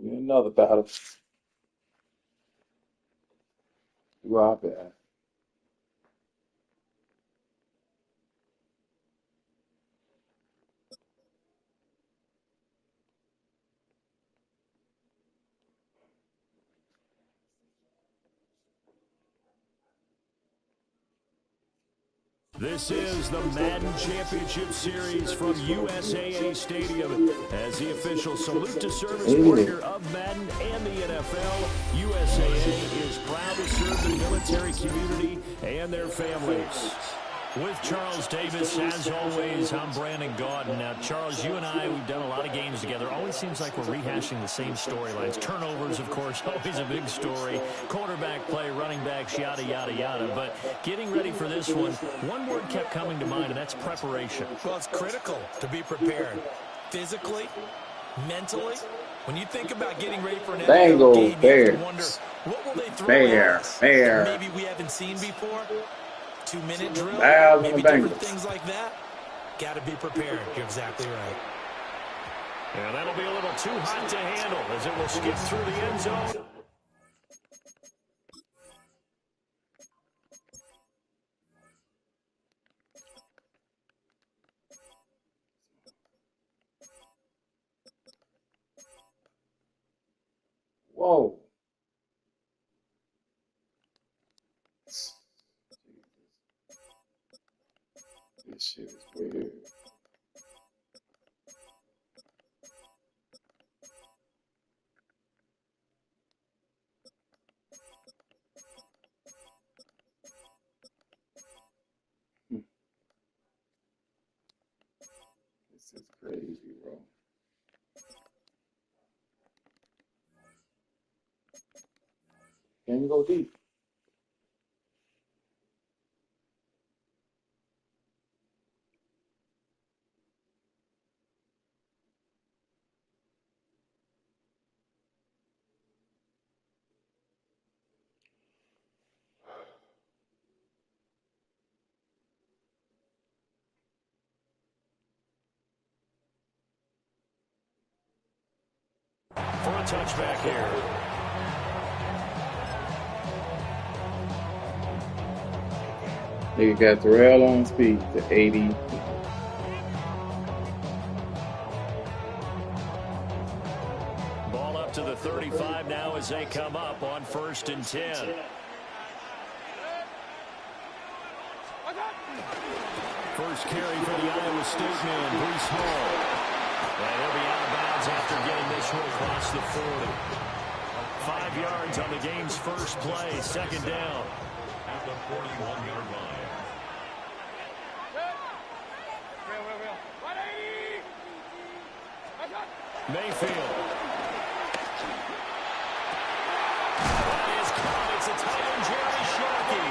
Another battle. Do our best. This is the Madden Championship Series from USAA Stadium. As the official salute to service partner of Madden and the NFL, USAA is proud to serve the military community and their families. With Charles Davis, as always, I'm Brandon Gaudin. Now, Charles, you and I, we've done a lot of games together. Always seems like we're rehashing the same storylines. Turnovers, of course, always a big story. Quarterback play, running backs, yada, yada, yada. But getting ready for this one word kept coming to mind, and that's preparation. Well, it's critical to be prepared. Physically, mentally. When you think about getting ready for an NFL game, you have to wonder, what will they throw at us that maybe we haven't seen before? 2-minute drill, maybe different things like that. Got to be prepared. You're exactly right. And that'll be a little too hot to handle as it will skip through the end zone. Whoa. This shit is weird. This is crazy, bro. Can you go deep? For a touchback here. Nigga got Terrell on speed to 80. Ball up to the 35 now as they come up on 1st and 10. First carry for the Iowa State man, Breece Hall. And he'll be out of bounds after getting this one across the 40. 5 yards on the game's first play, 2nd down. At the 41-yard line. Mayfield. That is caught. It's a tight end, Jeremy Sharkey.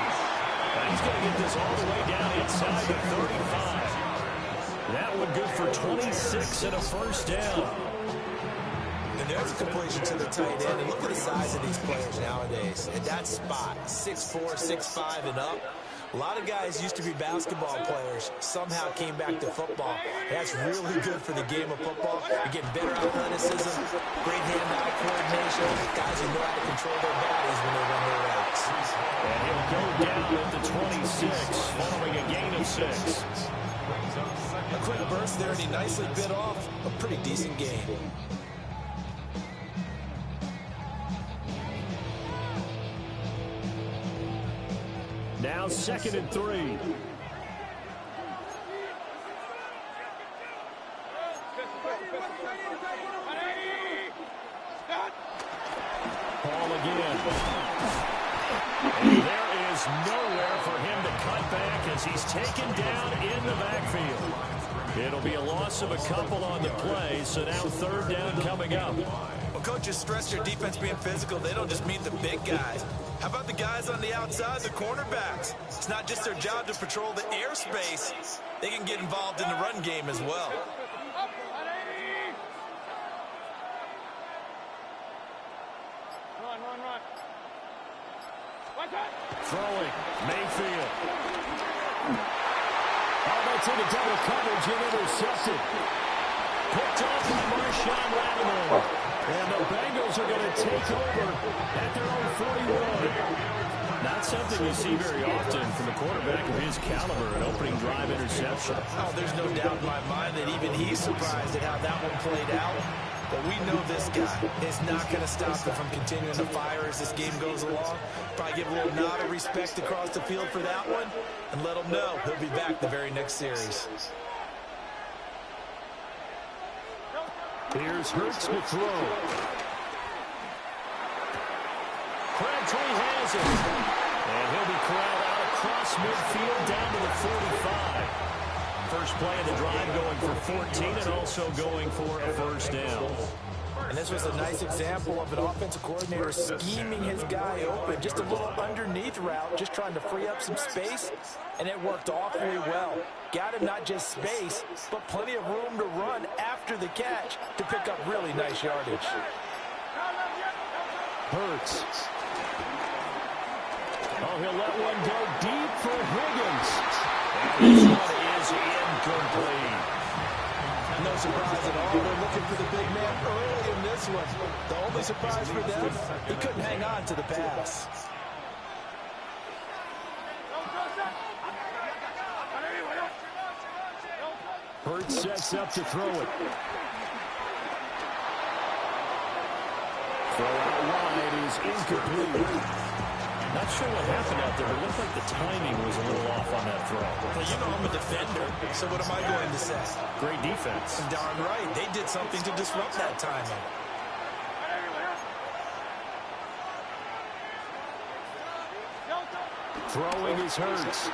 And he's going to get this all the way down inside the 35. That one good for 26 and a 1st down. And there's a completion to the tight end. And look at the size of these players nowadays. At that spot, 6'4", 6'5", and up. A lot of guys used to be basketball players, somehow came back to football. That's really good for the game of football. You're getting better athleticism, great hand-eye coordination. Guys who know how to control their bodies when they run their routes. And he'll go down at the 26, following a gain of 6. A quick burst there, and he nicely bit off a pretty decent gain. Now 2nd and 3. Ball again. And there is nowhere for him to cut back as he's taken down in the backfield. It'll be a loss of a couple on the play, so now 3rd down coming up. Well, coaches stress their defense being physical. They don't just mean the big guys. How about the guys on the outside, the cornerbacks? It's not just their job to patrol the airspace. They can get involved in the run game as well. Run. Throwing, Mayfield. Oh, that's into double coverage and intercepted. picked off by Marshawn Lattimore. And the Bengals are going to take over at their own 41. Not something you see very often from a quarterback of his caliber, an opening drive interception. Oh, there's no doubt in my mind that even he's surprised at how that one played out. But we know this guy is not going to stop him from continuing to fire as this game goes along. Probably give a little nod of respect across the field for that one and let him know he'll be back the very next series. Here's Hurts to throw. Crabtree has it. And he'll be corralled out across midfield down to the 45. First play of the drive going for 14 and also going for a first down. And this was a nice example of an offensive coordinator scheming his guy open. Just a little underneath route, just trying to free up some space, and it worked awfully well. Got him not just space, but plenty of room to run after the catch to pick up really nice yardage. Hurts. Oh, he'll let one go deep for Higgins. And this one is incomplete. No surprise at all. They're looking for the big man early in this one. The only surprise for them, he couldn't hang on to the pass. Hurts sets up to throw it. Throw out wide is incomplete. Not sure what happened out there, but it looked like the timing was a little off on that throw. Well, you know I'm a defender, so what am I going to say? Great defense. Darn right. They did something to disrupt that timing. Throwing is Hurts.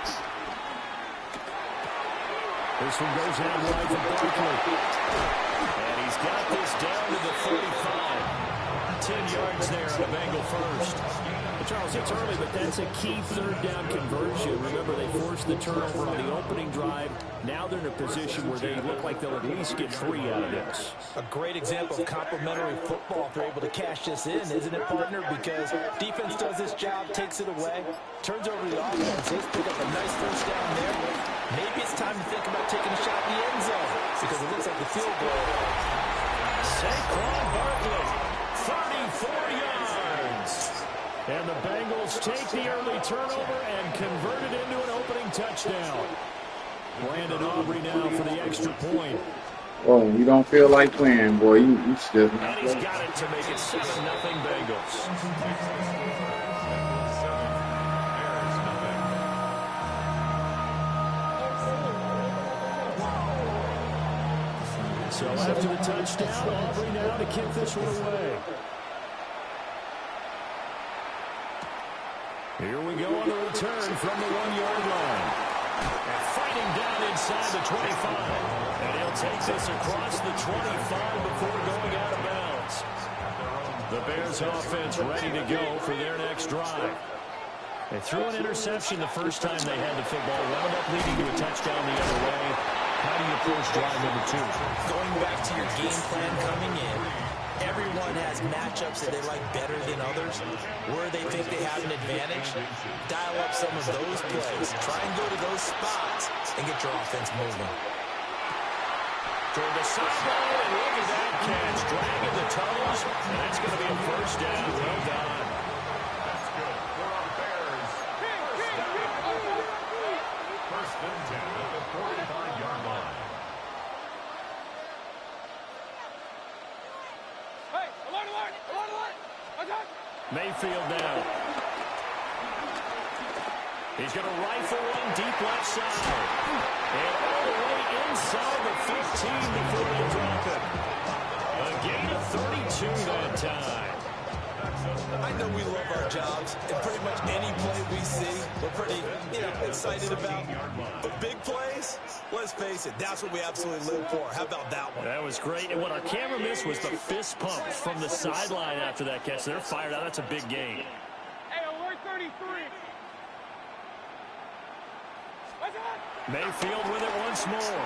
This one goes out wide for Barkley. And he's got this down to the 45. 10 yards there on the Bengal first. Charles, it's early, but that's a key third down conversion. Remember, they forced the turnover on the opening drive. Now they're in a position where they look like they'll at least get 3 out of this. A great example of complementary football if they're able to cash this in, isn't it, partner? Because defense does this job, takes it away, turns over the offense. Let's pick up a nice first down there. Maybe it's time to think about taking a shot in the end zone because it looks like the field goal. Saquon Barkley, 34 yards. And the Bengals take the early turnover and convert it into an opening touchdown. Brandon Aubrey now for the extra point. Oh, you don't feel like playing, boy. You still. And he's got it to make it 7-0 Bengals. So after the touchdown, Aubrey now to kick this one away. Here we go on the return from the 1-yard line. And fighting down inside the 25. And he'll take this across the 25 before going out of bounds. The Bears offense ready to go for their next drive. They threw an interception the first time they had the football, wound up leading to a touchdown the other way. How do you approach drive number 2? Going back to your game plan coming in, everyone has matchups that they like better than others. Where they think they have an advantage, dial up some of those plays. Try and go to those spots and get your offense moving. Toward the sideline, and look at that catch. Dragging the tunnels, and that's going to be a first down. Well done. That's good for our Bears. First and 10 at the 45-yard line. Mayfield now. He's going to rifle one deep left side. And all the way inside the 15 before they drop it. A gain of 32 that time. I know we love our jobs, and pretty much any play we see, we're pretty, excited about. But big plays, let's face it, that's what we absolutely live for. How about that one? That was great. And what our camera missed was the fist pump from the sideline after that catch. They're fired out. That's a big gain. Hey, we're 33. Mayfield with it once more.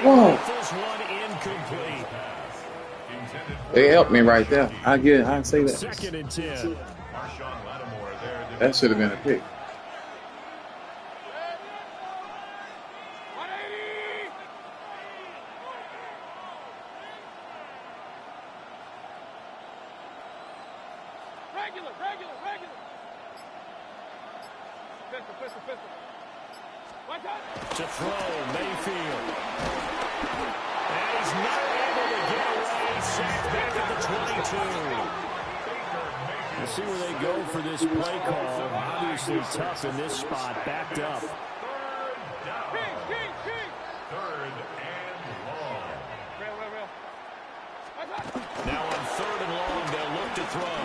Whoa. And this one incomplete. They helped me right there. I say that. 2nd and 10. That should have been a pick. To throw, Mayfield. And he's not able to get away. Sacked back at the 22. We'll see where they go for this play call. Obviously tough in this spot. Backed up. Third and long. Now on 3rd and long, they'll look to throw.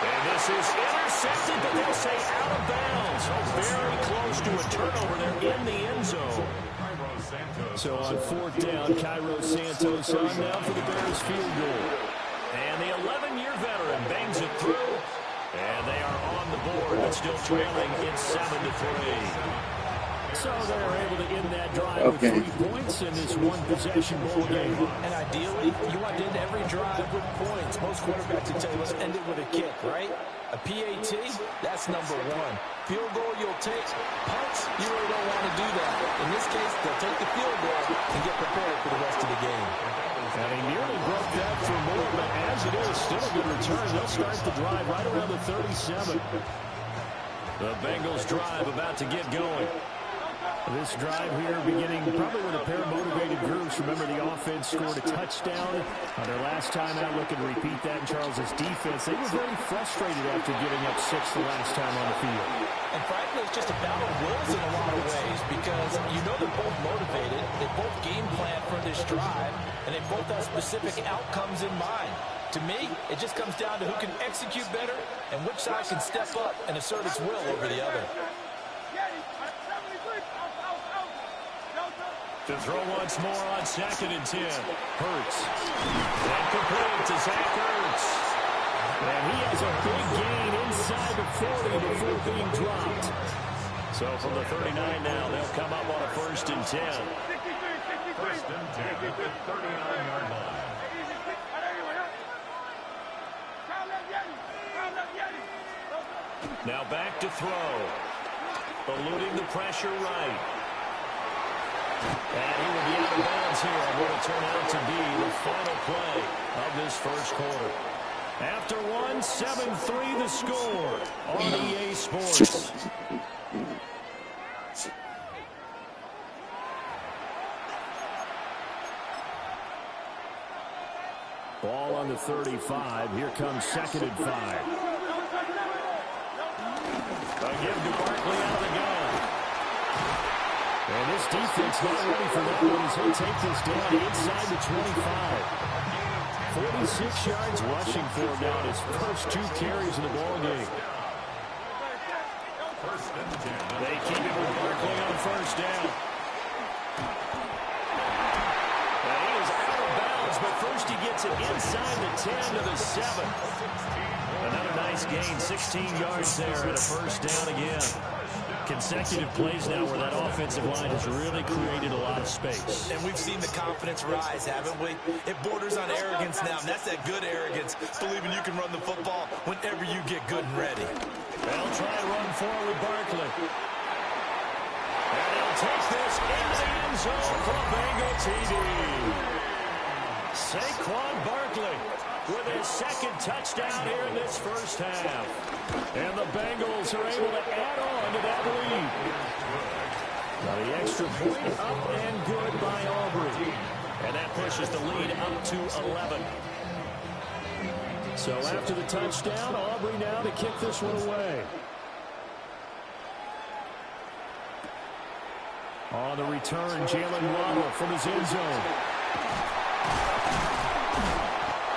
And this is intercepted, but they'll say out of bounds. So very close to a turnover there in the end zone. So on 4th down, Cairo Santos on now for the Bears field goal. And the 11-year veteran bangs it through. And they are on the board, but still trailing in 7-3. So they're able to end that drive with 3 points in this one-possession ball game. And ideally, you want to end every drive with points. Most quarterbacks will tell you, let's end it with a kick, right? A PAT, that's number 1. Field goal you'll take. Punts, you really don't want to do that. In this case, they'll take the field goal and get prepared for the rest of the game. And he nearly broke that for more, but as it is, still a good return. They'll start the drive right around the 37. The Bengals drive about to get going. This drive here beginning probably with a pair of motivated groups. Remember, the offense scored a touchdown on their last time out. Looking to repeat that in Charles's defense. They were very frustrated after giving up 6 the last time on the field. And frankly, it's just a battle of wills in a lot of ways because you know they're both motivated. They both game plan for this drive, and they both have specific outcomes in mind. To me, it just comes down to who can execute better and which side can step up and assert its will over the other. To throw once more on 2nd and 10. Hurts. And complete to Zach Ertz. And he has a big gain inside the 40 before being dropped. So from the 39 now, they'll come up on a 1st and 10. 1st and 10 at the 39-yard line. Now back to throw. Eluding the pressure right. And he will be out of bounds here on what will turn out to be the final play of this first quarter. After 1, 7-3 the score on EA Sports. Ball on the 35. Here comes 2nd and 5. Again to Barkley out of the gun. And this defense not ready for that one as he'll take this down inside the 25. 46 yards rushing for him now in his first 2 carries in the ballgame. They keep it with Barkley on 1st down. And he is out of bounds, but first he gets it inside the 10 to the 7. Another nice gain, 16 yards there, and a 1st down again. Consecutive plays now where that offensive line has really created a lot of space. And we've seen the confidence rise, haven't we? It borders on arrogance now, and that's that good arrogance, believing you can run the football whenever you get good and ready. They'll try to run forward with Barkley. And he'll take this into the end zone for a Bengal TD. Saquon Barkley with his 2nd touchdown here in this first half. And the Bengals are able to add on to that lead. Now the extra point up and good by Aubrey. And that pushes the lead up to 11. So after the touchdown, Aubrey now to kick this one away. On the return, Jalen Waddle from his end zone.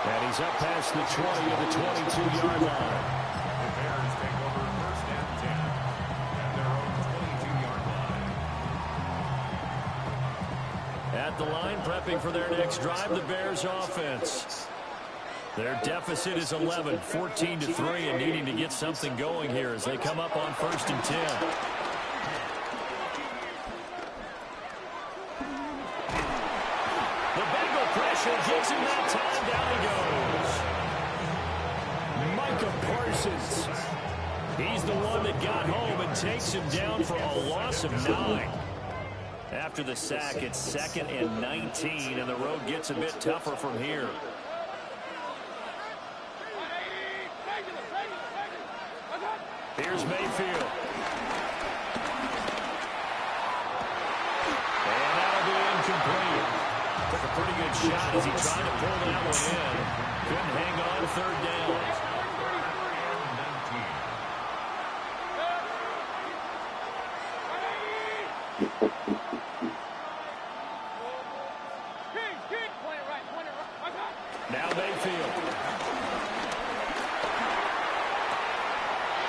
And he's up past the 20 of the 22-yard line. The Bears take over 1st and 10 at their own 22-yard line. At the line, prepping for their next drive, the Bears offense. Their deficit is 11, 14-3, and needing to get something going here as they come up on 1st and 10. The Bengal pressure gives him that time. Down he goes. Micah Parsons. He's the one that got home and takes him down for a loss of 9. After the sack, it's 2nd and 19, and the road gets a bit tougher from here. Here's Mayfield. And that'll be incomplete. Took a pretty good shot as he tried to pull that one in. Couldn't hang on third down. Now Mayfield.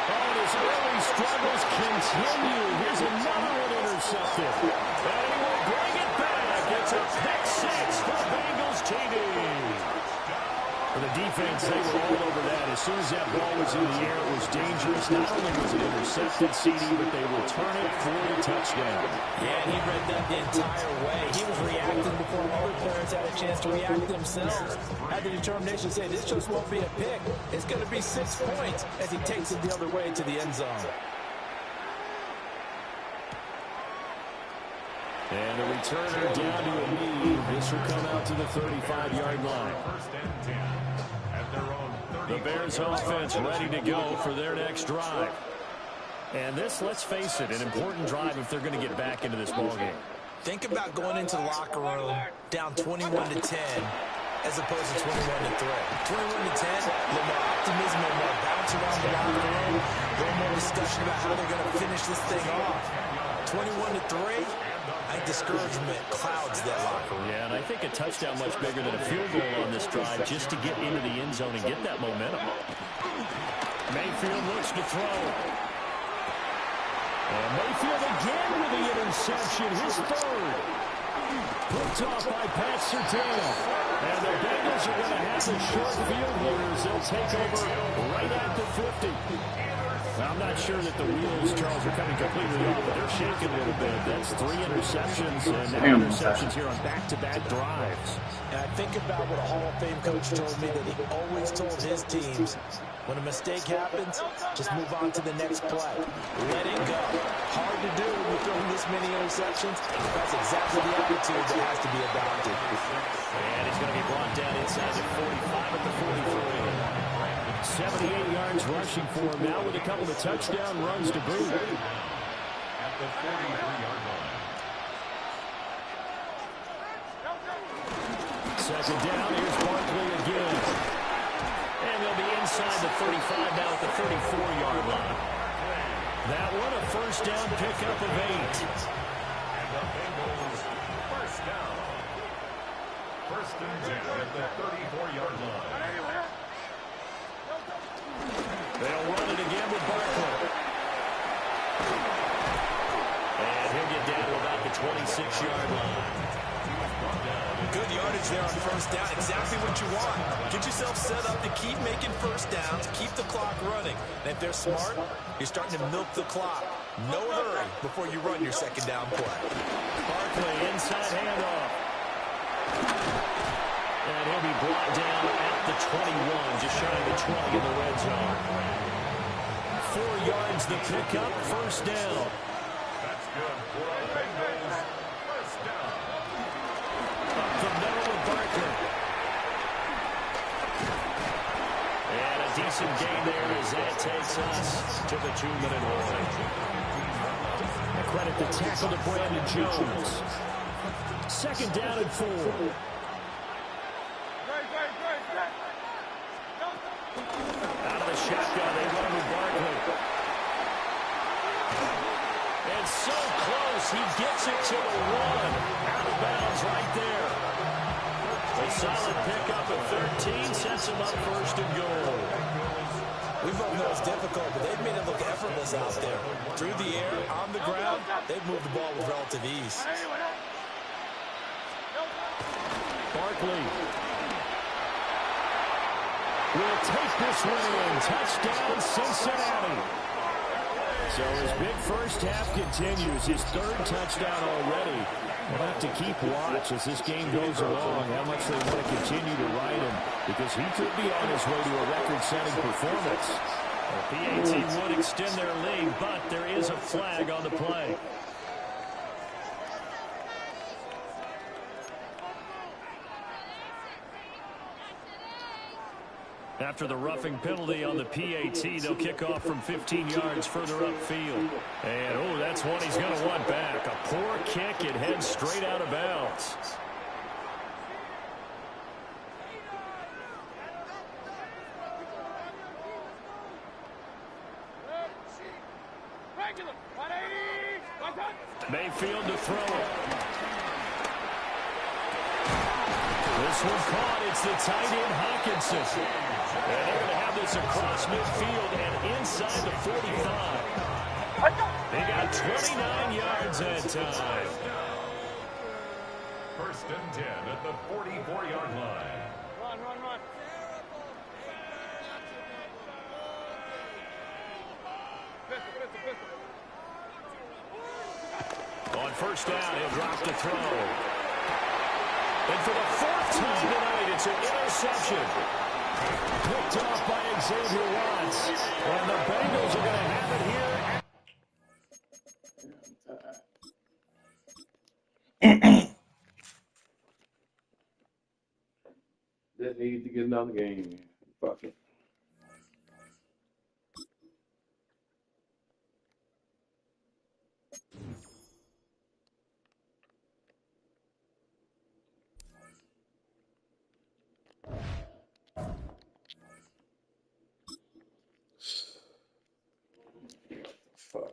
Oh, his early struggles continue. Here's another one intercepted. And he will bring it back. It's a pick six for Bengals TD. For the defense, they were all over that. As soon as that ball was in the air, it was dangerous. Not only was it intercepted, CD, but they return it for the touchdown. Yeah, he read that the entire way. He was reacting before other players had a chance to react themselves. Had the determination to say, this just won't be a pick. It's going to be 6 points as he takes it the other way to the end zone. And the returner down to a knee. This will come out to the 35-yard line. The Bears offense ready to go for their next drive. And this, let's face it, an important drive if they're going to get back into this ballgame. Think about going into the locker room down 21-10 as opposed to 21-3. 21-10, a little more optimism, a little more bounce around the locker room, a little more discussion about how they're going to finish this thing off. 21-3, I think discouragement clouds that locker room. Yeah, and I think a touchdown much bigger than a field goal on this drive just to get into the end zone and get that momentum. Mayfield looks to throw. And Mayfield again with the interception, his third. Picked off by Pat Surtain. And the Bengals are going to have a short field here as they'll take over right at the 50. Now, I'm not sure that the wheels, Charles, are coming completely off, but they're shaking a little bit. That's 3 interceptions, and now interceptions here on back-to-back drives. And I think about what a Hall of Fame coach told me that he always told his teams, when a mistake happens, just move on to the next play. Let it go. Hard to do when you're throwing this many interceptions. That's exactly the attitude that has to be adopted. And he's going to be brought down inside the 45 at the 43. 78 yards rushing for him now with a couple of touchdown runs to boot. At the 43-yard line. Second down, here's Barkley again. And they'll be inside the 35 now at the 34-yard line. That one a first down pickup of 8. And the Bengals first down. First and 10 at the 34-yard line. They'll run it again with Barkley. And he'll get down to about the 26-yard line. Good yardage there on first down. Exactly what you want. Get yourself set up to keep making first downs, keep the clock running. And if they're smart, you're starting to milk the clock. No hurry before you run your second down play. Barkley, inside handoff. And he'll be brought down at the 21, just shy of the 20 in the red zone. 4 yards the pickup, first down. That's good for the Bengals. First down. Up the middle with Barkley. And a decent gain there as that takes us to the 2-minute warning. Credit the tackle to Brandon Jones. Second down and 4. Out of the shotgun, they run with Barkley. And so close, he gets it to the 1. Out of bounds right there. A solid pickup at 13 sets him up first and goal. We both know it's difficult, but they've made it look effortless out there. Through the air, on the ground, they've moved the ball with relative ease. Barkley will take this one in. Touchdown, Cincinnati. So his big first half continues. His 3rd touchdown already. We'll have to keep watch as this game goes along, how much they want to continue to ride him, because he could be on his way to a record-setting performance. The PAT would extend their lead, but there is a flag on the play. After the roughing penalty on the PAT, they'll kick off from 15 yards further upfield. And, oh, that's one he's going to want back. A poor kick. It heads straight out of bounds. Mayfield to throw it. This one caught. It's the tight end, Hawkinson. And they're going to have this across midfield and inside the 45. They got 29 yards that time. First and 10 at the 44-yard line. Run. On first down, he'll drop the throw. And for the fourth time tonight, it's an interception. Picked off by Xavier Watts. And the Bengals are going to have it here. Just need to get another game. Fuck it. Fuck.